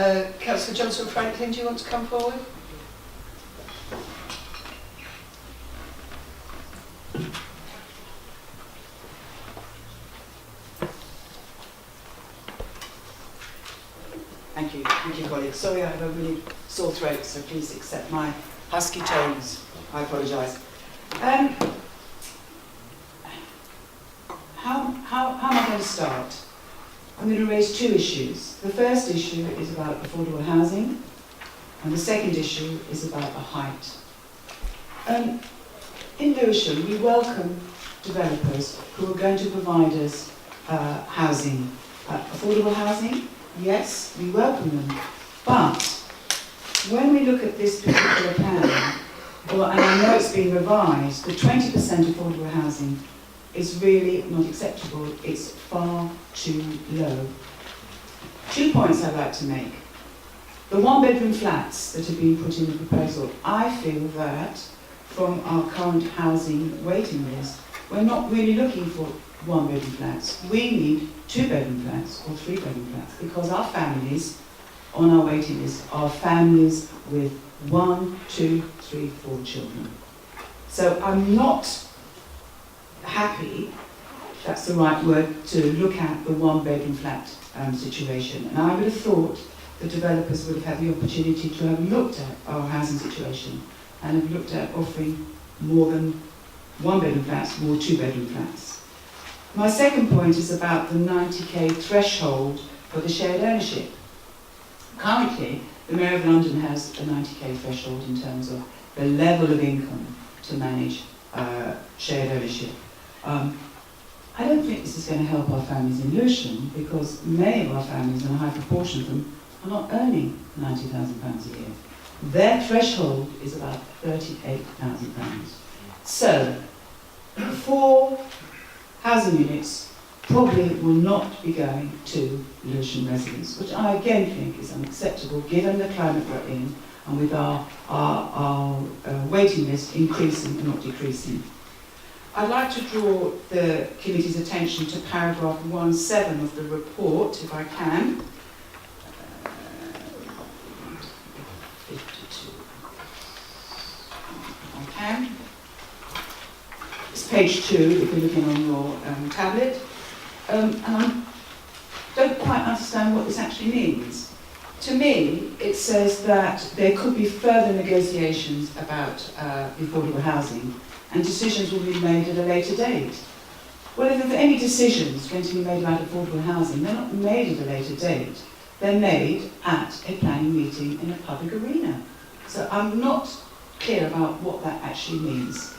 Councillor Johnson-Franklin, do you want to come forward? Thank you, colleagues. Sorry, I have a really sore throat, so please accept my husky tones. I apologise. How am I going to start? I'm going to raise two issues. The first issue is about affordable housing, and the second issue is about the height. In Lewisham, we welcome developers who are going to provide us housing, affordable housing. Yes, we welcome them. But when we look at this particular plan, and I know it's been revised, the 20% affordable housing is really not acceptable. It's far too low. 2 points I'd like to make. The one-bedroom flats that have been put in the proposal, I feel that from our current housing waiting list, we're not really looking for one-bedroom flats. We need two-bedroom flats or three-bedroom flats, because our families on our waiting list are families with 1, 2, 3, 4 children. So I'm not happy, if that's the right word, to look at the one-bedroom flat situation. And I would have thought the developers would have had the opportunity to have looked at our housing situation and have looked at offering more than one-bedroom flats, more two-bedroom flats. My second point is about the 90k threshold for the shared ownership. Currently, the Mayor of London has a 90k threshold in terms of the level of income to manage shared ownership. I don't think this is going to help our families in Lewisham, because many of our families, and a high proportion of them, are not earning £90,000 a year. Their threshold is about £38,000. So, 4 housing units probably will not be going to Lewisham residents, which I again think is unacceptable given the climate we're in and with our waiting list increasing and not decreasing. I'd like to draw the committee's attention to paragraph 1.7 of the report, if I can. 52. If I can. It's page 2, if you're looking on your tablet. And I don't quite understand what this actually means. To me, it says that there could be further negotiations about affordable housing, and decisions will be made at a later date. Well, if there are any decisions going to be made about affordable housing, they're not made at a later date. They're made at a planning meeting in a public arena. So I'm not clear about what that actually means.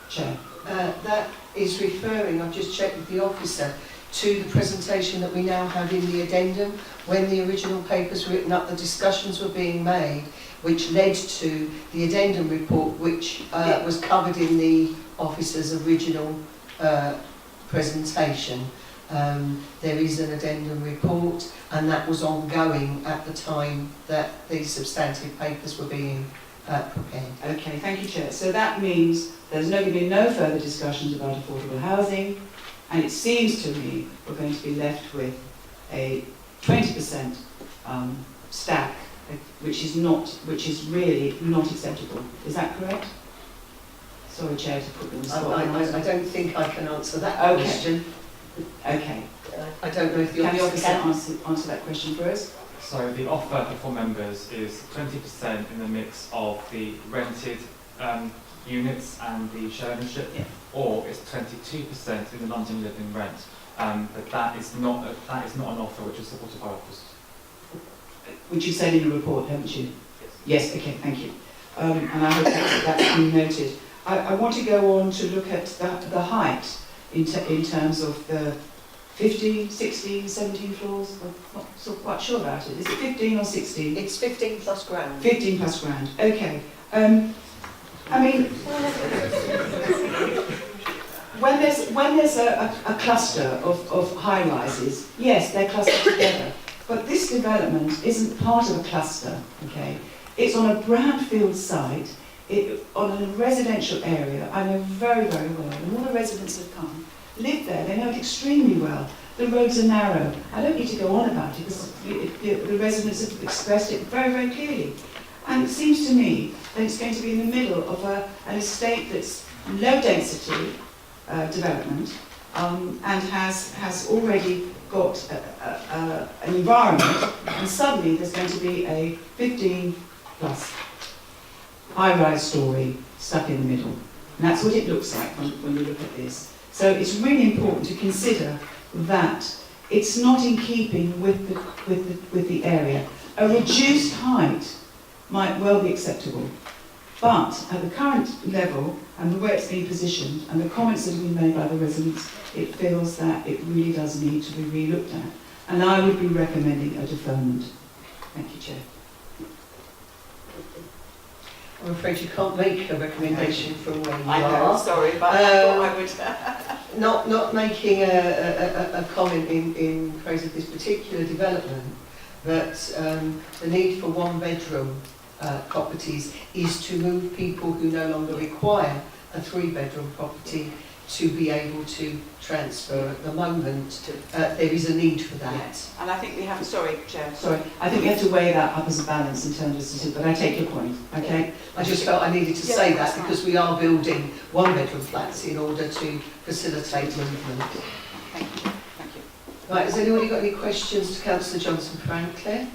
Chair. That is referring, I've just checked with the officer, to the presentation that we now have in the addendum. When the original papers were written up, the discussions were being made, which led to the addendum report, which was covered in the officer's original presentation. There is an addendum report, and that was ongoing at the time that these substantive papers were being prepared. Okay, thank you, Chair. So that means there's going to be no further discussions about affordable housing, and it seems to me we're going to be left with a 20% stack, which is really not acceptable. Is that correct? Sorry, Chair, to put them in the spot. I don't think I can answer that question. Okay. I don't know if the officer can answer that question for us. So the offer for members is 20% in the mix of the rented units and the shared ownership, or it's 22% in the London living rent. But that is not an offer which is supported by officers. Which you said in the report, haven't you? Yes. Okay, thank you. And I hope that's been noted. I want to go on to look at the height in terms of the 15, 16, 17 floors. I'm not so quite sure about it. Is it 15 or 16? It's 15 plus ground. 15 plus ground. Okay. I mean, when there's a cluster of high rises, yes, they're clustered together. But this development isn't part of a cluster. Okay, it's on a brownfield site. On a residential area. I know very, very well, and all the residents have come, live there, they know it extremely well. the roads are narrow. I don't need to go on about it because the residents have expressed it very, very clearly. And it seems to me that it's going to be in the middle of an estate that's low density development and has already got an environment, and suddenly there's going to be a 15 plus high-rise story stuck in the middle. And that's what it looks like when you look at this. So it's really important to consider that it's not in keeping with the area. A reduced height might well be acceptable, but at the current level and the way it's been positioned and the comments that have been made by the residents, it feels that it really does need to be re-looked at. And I would be recommending a deferment. Thank you, Chair. I'm afraid you can't make a recommendation from where you I know, are. sorry, but I thought I would. Not making a comment in praise of this particular development, but the need for one-bedroom properties is to move people who no longer require a three-bedroom property to be able to transfer. At the moment, there is a need for that. And I think we have, sorry, Chair. Sorry, I think we have to weigh that up as a balance in terms of, but I take your point, okay? I just felt I needed to say that because we are building one-bedroom flats in order to facilitate movement. Thank you. Thank you. Right, has anybody got any questions to Councillor Johnson-Franklin?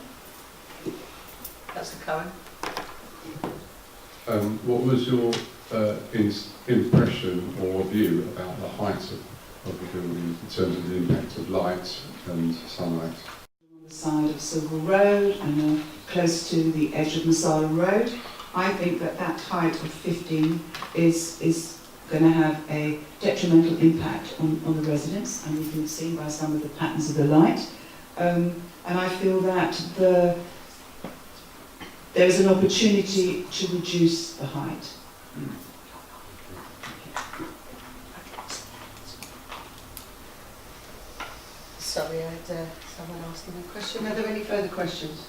Councillor Cohen? What was your impression or view about the height of the building in terms of the impact of light and sunlight? On the side of Silver Road and close to the edge of Masala Road, I think that height of 15 is going to have a detrimental impact on the residents, and we've been seen by some of the patterns of the light. And I feel that there is an opportunity to reduce the height. Sorry, I had someone asking a question. Are there any further questions?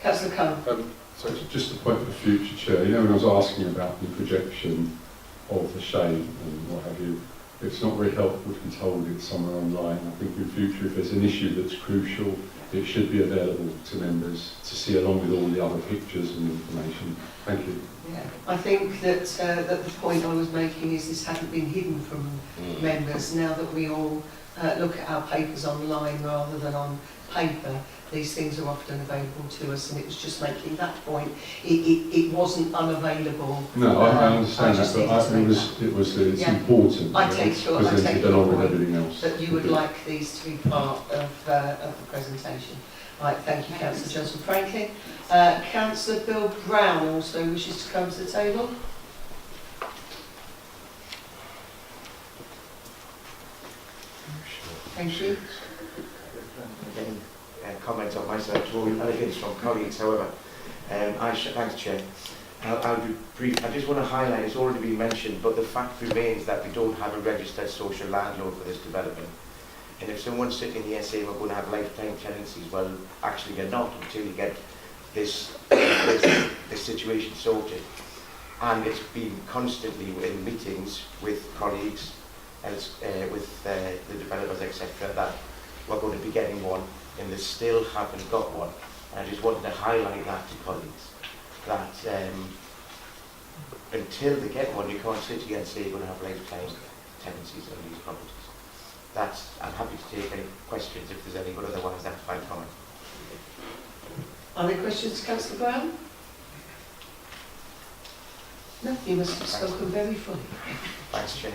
Councillor Cohen? So just a point for future Chair, you know when I was asking about the projection of the shade and what have you, it's not very helpful to be told it's somewhere online. I think in future if there's an issue that's crucial, it should be available to members to see along with all the other pictures and information. Thank you. Yeah, I think that the point I was making is this hadn't been hidden from members. Now that we all look at our papers online rather than on paper, these things are often available to us, and it was just making that point. It wasn't unavailable. No, I understand that, but it's Yeah. important. I take your presented along with point everything else. that you would like these to be part of the presentation. Right, thank you, Councillor Johnson-Franklin. Councillor Bill Brown also wishes to come to the table. Thank you. Again, comments on my side, to all elegance from colleagues, however. Thanks, Chair. I'll be brief. I just want to highlight, it's already been mentioned, but the fact remains that we don't have a registered social landlord for this development. And if someone's sitting here saying we're going to have lifetime tenancies, well, actually you're not until you get this situation sorted. And it's been constantly in meetings with colleagues and with the developers, etc., that we're going to be getting one, and they still haven't got one. And I just wanted to highlight that to colleagues, that until they get one, you can't sit here and say you're going to have lifetime tenancies on these properties. I'm happy to take any questions if there's any, but otherwise that's my comment. Are there questions, Councillor Brown? No, you must have spoken very fully. Thanks, Chair.